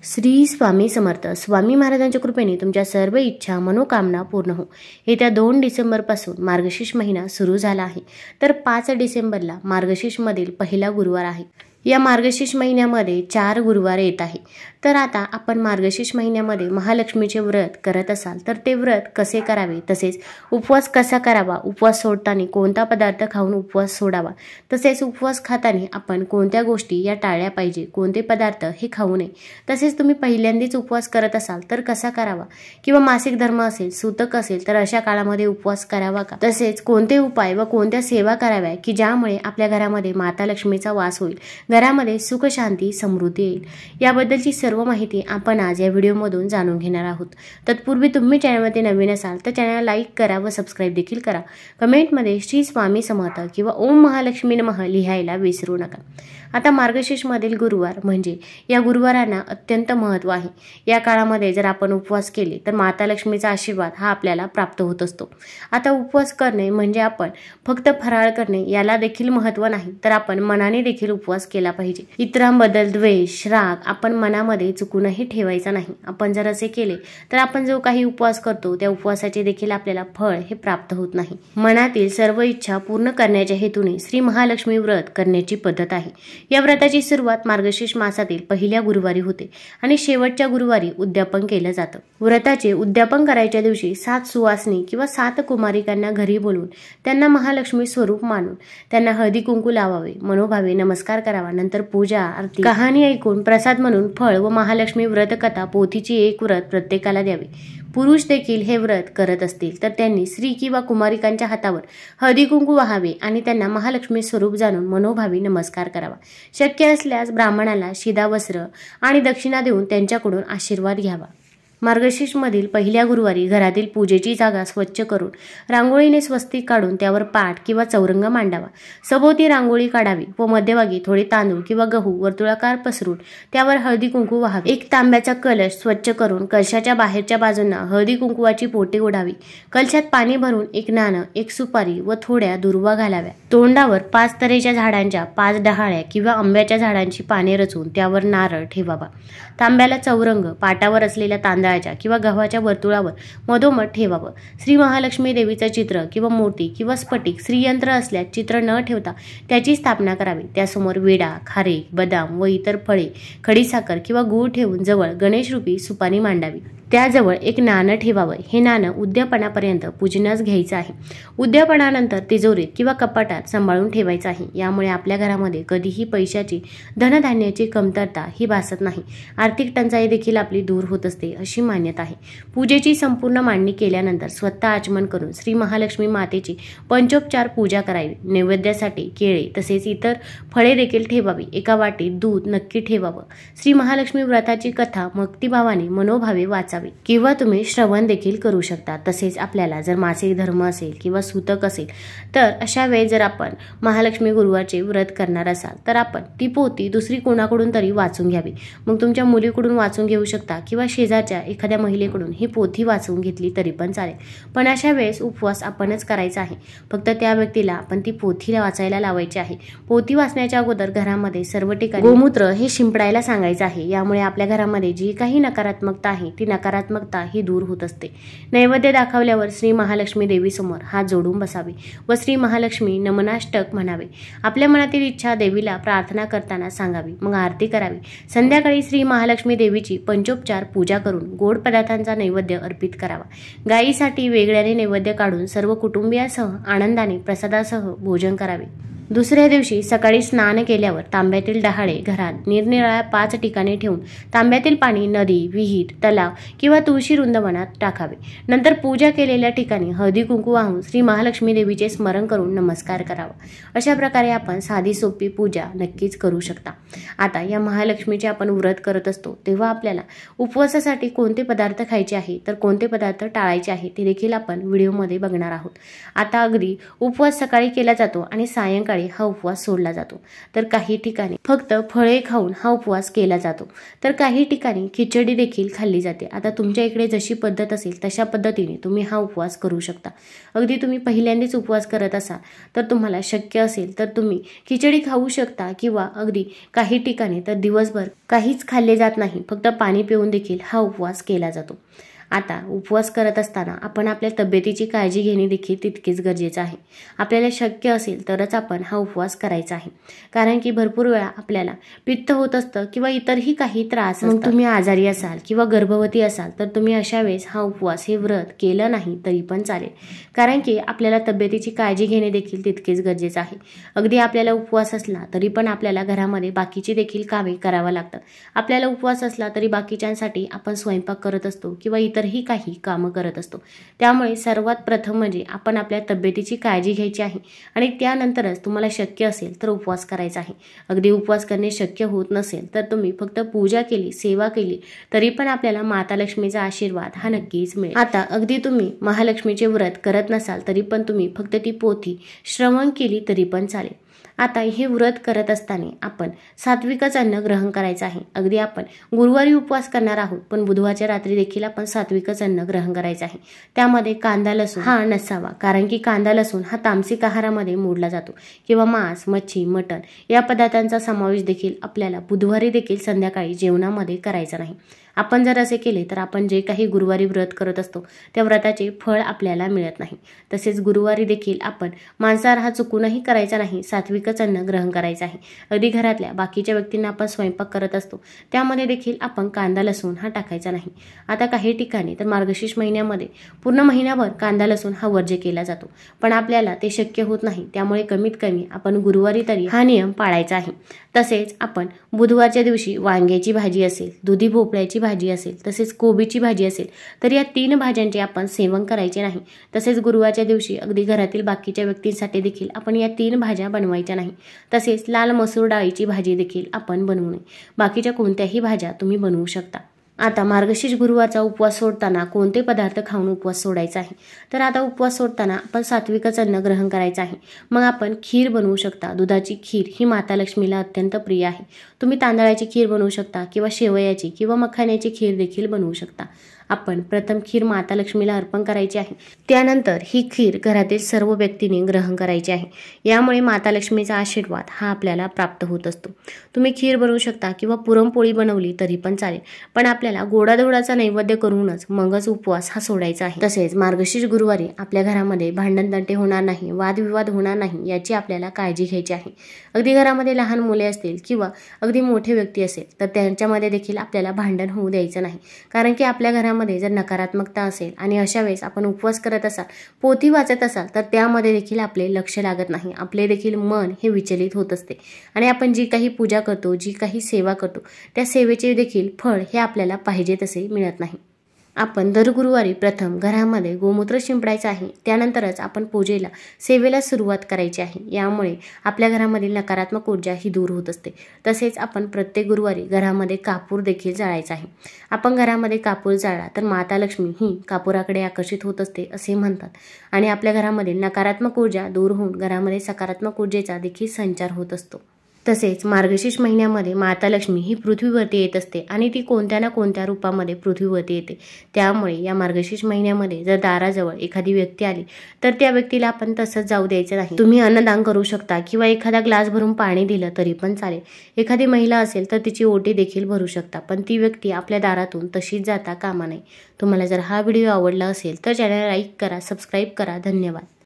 श्री स्वामी समर्थ. स्वामी महाराजांच्या कृपेने तुमच्या सर्व इच्छा मनोकामना पूर्ण हो. येत्या 2 डिसेंबरपासून मार्गशीर्ष महिना सुरू झाला आहे. तर 5 डिसेंबरला मार्गशीर्षमधील पहिला गुरुवार आहे. या मार्गशीर्ष महिन्यामध्ये 4 गुरुवार येत आहे. तर आता आपण मार्गशीर्ष महिन्यामध्ये महालक्ष्मीचे व्रत करत असाल तर ते व्रत कसे करावे, तसेच उपवास कसा करावा, उपवास सोडताना कोणता पदार्थ खाऊन उपवास सोडावा, तसेच उपवास खाताना आपण कोणत्या गोष्टी या टाळल्या पाहिजे, कोणते पदार्थ हे खाऊ नये, तसेच तुम्ही पहिल्यांदाच उपवास करत असाल तर कसा करावा, किंवा मासिक धर्म असेल, सूतक असेल तर अशा काळामध्ये उपवास करावा का, तसेच कोणते उपाय व कोणत्या सेवा कराव्या की ज्यामुळे आपल्या घरामध्ये माता लक्ष्मीचा वास होईल, घरामध्ये सुख शांती समृद्धी येईल, याबद्दलची सर्व माहिती आपण आज या व्हिडिओमधून जाणून घेणार आहोत. तत्पूर्वी तुम्ही चॅनलमध्ये नवीन असाल तर चॅनलला लाईक करा व सबस्क्राईब देखील करा. कमेंटमध्ये श्री स्वामी समर्थ किंवा ओम महालक्ष्मी नमः लिहायला विसरू नका. आता मार्गशीर्षमधील गुरुवार म्हणजे या गुरुवारांना अत्यंत महत्त्व आहे. या काळामध्ये जर आपण उपवास केले तर माता लक्ष्मीचा आशीर्वाद हा आपल्याला प्राप्त होत असतो. आता उपवास करणे म्हणजे आपण फक्त फराळ करणे याला देखील महत्त्व नाही, तर आपण मनाने देखील उपवास केला पाहिजे. इतरांबद्दल द्वेष, राग आपण मनामध्ये चुकूनही ठेवायचा नाही. आपण जर असे केले तर आपण जो काही उपवास करतो त्या उपवासाचे देखील आपल्याला फळ हे प्राप्त होत नाही. मनातील सर्व इच्छा पूर्ण करण्याच्या हेतूने श्री महालक्ष्मी व्रत करण्याची पद्धत आहे. या व्रताची सुरुवात मार्गशीर्ष मासातील पहिल्या गुरुवारी होते आणि शेवटच्या गुरुवारी उद्यापन केलं जातं. व्रताचे उद्यापन करायच्या दिवशी 7 सुवासिनी किंवा 7 कुमारिकांना घरी बोलवून त्यांना महालक्ष्मी स्वरूप मानून त्यांना हळदी कुंकू लावावे, मनोभावे नमस्कार करावा. नंतर पूजा आरती कहाणी ऐकून प्रसाद म्हणून फळ व महालक्ष्मी व्रतकथा पोथीची एक व्रत प्रत्येकाला द्यावे. पुरुष देखील हे व्रत करत असतील तर त्यांनी स्त्री किंवा कुमारिकांच्या हातावर हळदी कुंकू वाहावे आणि त्यांना महालक्ष्मी स्वरूप जाणून मनोभावी नमस्कार करावा. शक्य असल्यास ब्राह्मणाला शिधा वस्त्र आणि दक्षिणा देऊन त्यांच्याकडून आशीर्वाद घ्यावा. मार्गशीर्षमधील पहिल्या गुरुवारी घरातील पूजेची जागा स्वच्छ करून रांगोळीने स्वस्तिक काढून त्यावर पाट किंवा चौरंग मांडावा. सभोवती रांगोळी काढावी व मध्यभागी थोडे तांदूळ किंवा गहू वर्तुळाकार पसरून त्यावर हळदी कुंकू वाहावे. एक तांब्याचा कलश स्वच्छ करून कलशाच्या बाहेरच्या बाजूंना हळदी कुंकवाची पोटे ओढावी. कलशात पाणी भरून एक नाणं, एक सुपारी व थोड्या दुर्वा घालाव्या. तोंडावर 5 तऱ्हेच्या झाडांच्या 5 डहाळ्या किंवा आंब्याच्या झाडांची पाने रचून त्यावर नारळ ठेवावा. तांब्याला चौरंग पाटावर असलेल्या तांदळाच्या किंवा गव्हाच्या वर्तुळावर मधोमध ठेवावं. श्री महालक्ष्मी देवीचं चित्र किंवा मूर्ती किंवा स्फटिक श्रीयंत्र असल्यास चित्र न ठेवता त्याची स्थापना करावी. त्यासमोर विडा, खारीक, बदाम व इतर फळे, खडीसाखर किंवा गूळ ठेवून जवळ गणेशरूपी सुपारी मांडावी. त्याजवळ एक नाणं ठेवावं. हे नाणं उद्यापनापर्यंत पूजनास घ्यायचं आहे. उद्यापनानंतर तिजोरीत किंवा कपाटात सांभाळून ठेवायचं आहे. यामुळे आपल्या घरामध्ये कधीही पैशाची, धनधान्याची कमतरता ही भासत नाही. आर्थिक टंचाई देखील आपली दूर होत असते अशी मान्यता आहे. पूजेची संपूर्ण मांडणी केल्यानंतर स्वतः आचमन करून श्री महालक्ष्मी मातेची पंचोपचार पूजा करावी. नैवेद्यासाठी केळे तसेच इतर फळे देखील ठेवावी. एका वाटीत दूध नक्की ठेवावं. श्री महालक्ष्मी व्रताची कथा भक्तिभावाने मनोभावे वाचावी किंवा तुम्ही श्रवण देखील करू शकता. तसेच आपल्याला जर मासिक धर्म असेल किंवा सूतक असेल तर अशा वेळी जर आपण महालक्ष्मी गुरुवारचे व्रत करणार असाल तर आपण ती पोथी दुसरी कोणाकडून तरी वाचून घ्यावी. मग तुमच्या मुलीकडून वाचून घेऊ शकता किंवा शेजारच्या एखाद्या महिलेकडून ही पोथी वाचून घेतली तरी पण चालेल. पण अशा वेळेस उपवास आपणच करायचा आहे. फक्त त्या व्यक्तीला आपण ती पोथी वाचायला लावायची आहे. पोथी वाचण्याच्या अगोदर घरामध्ये सर्व ठिकाणी गोमूत्र हे शिंपडायला सांगायचं आहे. यामुळे आपल्या घरामध्ये जी काही नकारात्मकता आहे ती नकारात्मकता ही दूर होत असते. नैवेद्य दाखवल्यावर श्री महालक्ष्मी देवी समोर हात जोडून बसावे व श्री महालक्ष्मी नमनाष्टक म्हणावे. आपल्या मनातील इच्छा देवीला प्रार्थना करताना सांगावी. मग आरती करावी. संध्याकाळी श्री महालक्ष्मी देवीची पंचोपचार पूजा करून गोड पदार्थांचा नैवेद्य अर्पित करावा. गायीसाठी वेगळ्याने नैवेद्य काढून सर्व कुटुंबियासह आनंदाने प्रसादासह भोजन करावे. दुसऱ्या दिवशी सकाळी स्नान केल्यावर तांब्यातील डहाळे घरात निरनिराळ्या 5 ठिकाणी ठेवून तांब्यातील पाणी नदी, विहीर, तलाव किंवा तुळशी वृंदावनात टाकावे. नंतर पूजा केलेल्या ठिकाणी हळदी कुंकू वाहून श्री महालक्ष्मी देवीचे स्मरण करून नमस्कार करावा. अशा प्रकारे आपण साधी सोपी पूजा नक्कीच करू शकता. आता या महालक्ष्मीचे आपण व्रत करत असतो तेव्हा आपल्याला उपवासासाठी कोणते पदार्थ खायचे आहे तर कोणते पदार्थ टाळायचे आहे ते देखील आपण व्हिडिओमध्ये बघणार आहोत. आता अगदी उपवास सकाळी केला जातो आणि सायंकाळी संध्याकाळी हा उपवास सोडला जातो। तर काही ठिकाणी फक्त फळे खाऊन हा उपवास केला जातो। तर काही ठिकाणी खिचडी देखील खाल्ली जाते। आता तुमच्या इकडे जशी पद्धत असेल तशा पद्धतीने तुम्ही हा उपवास करू शकता। अगदी तुम्ही पहिल्यांदाच उपवास करत असाल तर तुम्हाला शक्य असेल तर तुम्ही खिचडी खाऊ शकता, किंवा अगदी काही ठिकाणी तर दिवसभर काहीच खाल्ले जात नाही, फक्त पाणी पिऊन देखील हा उपवास केला जातो। आता उपवास करत असताना आपण आपल्या तब्येतीची काळजी घेणे देखील तितकेच गरजेचं आहे। आपल्याला शक्य असेल तरच आपण हा उपवास करायचा आहे, कारण की भरपूर वेळा आपल्याला पित्त होत असतं किंवा इतरही काही त्रास असतात। मग तुम्ही आजारी असाल किंवा गर्भवती असाल तर तुम्ही अशा वेळेस हा उपवास हे व्रत केलं नाही तरी पण चालेल, कारण की आपल्याला तब्येतीची काळजी घेणे देखील तितकेच गरजेचं आहे। अगदी आपल्याला उपवास असला तरी पण आपल्याला घरामध्ये बाकीची देखील कामे करावी लागतात। आपल्याला उपवास असला तरी बाकीच्यांसाठी आपण स्वयंपाक करत असतो किंवा इतरही काही कामं करत असतो। त्यामुळे सर्वात प्रथम म्हणजे आपण आपल्या तब्येतीची काळजी घ्यायची आहे आणि त्यानंतरच तुम्हाला शक्य असेल तर उपवास करायचा आहे। अगदी उपवास करणे शक्य होत नसेल तर तुम्ही फक्त पूजा केली, सेवा केली तरी पण आपल्याला माता लक्ष्मीचा आशीर्वाद हा नक्कीच मिळेल। आता अगदी तुम्ही महालक्ष्मीचे व्रत करत नसाल तरी पण तुम्ही फक्त ती पोथी श्रवण केली तरी पण चालेल। आता हे व्रत करत असताना आपण सात्विकच अन्न ग्रहण करायचं आहे। अगदी आपण गुरुवारी उपवास करणार आहोत पण बुधवारच्या रात्री देखील आपण सात्विकच अन्न ग्रहण करायचं आहे। त्यामध्ये कांदा लसूण हा नसावा, कारण की कांदा लसूण हा तामसिक आहारामध्ये मोडला जातो, किंवा मांस, मच्छी, मटण या पदार्थांचा समावेश देखील आपल्याला बुधवारी देखील संध्याकाळी जेवणामध्ये करायचा नाही। आपण जर असे केले तर आपण जे काही गुरुवारी व्रत करत असतो त्या व्रताचे फळ आपल्याला मिळत नाही। तसेच गुरुवारी देखील आपण मांसाहार हा चुकूनही करायचा नाही, सात्विकच अन्न ग्रहण करायचं आहे। अगदी घरातल्या बाकीच्या व्यक्तींना आपण स्वयंपाक करत असतो त्यामध्ये देखील आपण कांदा लसूण हा टाकायचा नाही। आता काही ठिकाणी तर मार्गशीर्ष महिन्यामध्ये पूर्ण महिनाभर कांदा लसूण हा वर्ज्य केला जातो, पण आपल्याला ते शक्य होत नाही। त्यामुळे कमीत कमी आपण गुरुवारी तरी हा नियम पाळायचा आहे। तसेच आपण बुधवारच्या दिवशी वांग्याची भाजी असेल, दुधी भोपळ्याची भाजी असेल, तसेच कोबीची भाजी असेल तर या 3 भाज्यांचे आपण सेवन करायचे नाही। तसेच गुरुवारच्या दिवशी अगदी घरातील बाकीच्या व्यक्तींसाठी देखील आपण या 3 भाज्या बनवायच्या नाही। तसेच लाल मसूर डाळीची भाजी देखील आपण बनवू नये। बाकीच्या कोणत्याही भाज्या तुम्ही बनवू शकता। आता मार्गशीर्ष गुरुवारचा उपवास सोडताना कोणते पदार्थ खाऊन उपवास सोडायचा आहे, तर आता उपवास सोडताना आपण सात्विकच अन्न ग्रहण करायचं आहे। मग आपण खीर बनवू शकता। दुधाची खीर ही माता लक्ष्मीला अत्यंत प्रिय आहे। तुम्ही तांदळाची खीर बनवू शकता किंवा शेवयाची किंवा मखाण्याची खीर देखील बनवू शकता। आपण प्रथम खीर माता लक्ष्मीला अर्पण करायची आहे, त्यानंतर ही खीर घरातील सर्व व्यक्तींनी ग्रहण करायची आहे। यामुळे माता लक्ष्मीचा आशीर्वाद हा आपल्याला प्राप्त होत असतो। तुम्ही खीर बनवू शकता किंवा पुरणपोळी बनवली तरी पण चालेल, पण आपल्याला गोडाधोडाचा नैवेद्य करूनच मगच उपवास हा सोडायचा आहे। तसेच मार्गशीर्ष गुरुवारी आपल्या घरामध्ये भांडणतंटे होणार नाही, वादविवाद होणार नाही याची आपल्याला काळजी घ्यायची आहे। अगदी घरामध्ये लहान मुले असतील किंवा अगदी मोठे व्यक्ती असेल तर त्यांच्यामध्ये देखील आपल्याला भांडण होऊ द्यायचं नाही, कारण की आपल्या घरामध्ये जर नकारात्मकता असेल आणि अशा वेळेस आपण उपवास करत असाल, पोथी वाचत असाल तर त्यामध्ये देखील आपले लक्ष लागत नाही, आपले देखील मन हे विचलित होत असते आणि आपण जी काही पूजा करतो, जी काही सेवा करतो त्या सेवेचे देखील फळ हे आपल्याला पाहिजे तसे मिळत नाही। आपण दर गुरुवारी प्रथम घरामध्ये गोमूत्र शिंपडायचं आहे, त्यानंतरच आपण पूजेला सेवेला सुरुवात करायची आहे। यामुळे आपल्या घरामधील नकारात्मक ऊर्जा ही दूर होत असते। तसेच आपण प्रत्येक गुरुवारी घरामध्ये कापूर देखील जाळायचा आहे। आपण घरामध्ये कापूर जाळला तर माता लक्ष्मी ही कापुराकडे आकर्षित होत असते असे म्हणतात आणि आपल्या घरामधील नकारात्मक ऊर्जा दूर होऊन घरामध्ये सकारात्मक ऊर्जेचा देखील संचार होत असतो। तसेच मार्गशीर्ष महिन्यामध्ये माता लक्ष्मी ही पृथ्वीवरती येत असते आणि ती कोणत्या ना कोणत्या रूपामध्ये पृथ्वीवरती येते। त्यामुळे या मार्गशीर्ष महिन्यामध्ये जर दाराजवळ एखादी व्यक्ती आली तर त्या व्यक्तीला आपण तसंच जाऊ द्यायचं नाही। तुम्ही अन्नदान करू शकता किंवा एखादा ग्लास भरून पाणी दिलं तरी पण चालेल। एखादी महिला असेल तर तिची ओटी देखील भरू शकता, पण ती व्यक्ती आपल्या दारातून तशीच जाता कामा नये। तुम्हाला जर हा व्हिडिओ आवडला असेल तर चॅनल लाईक करा, सबस्क्राईब करा। धन्यवाद।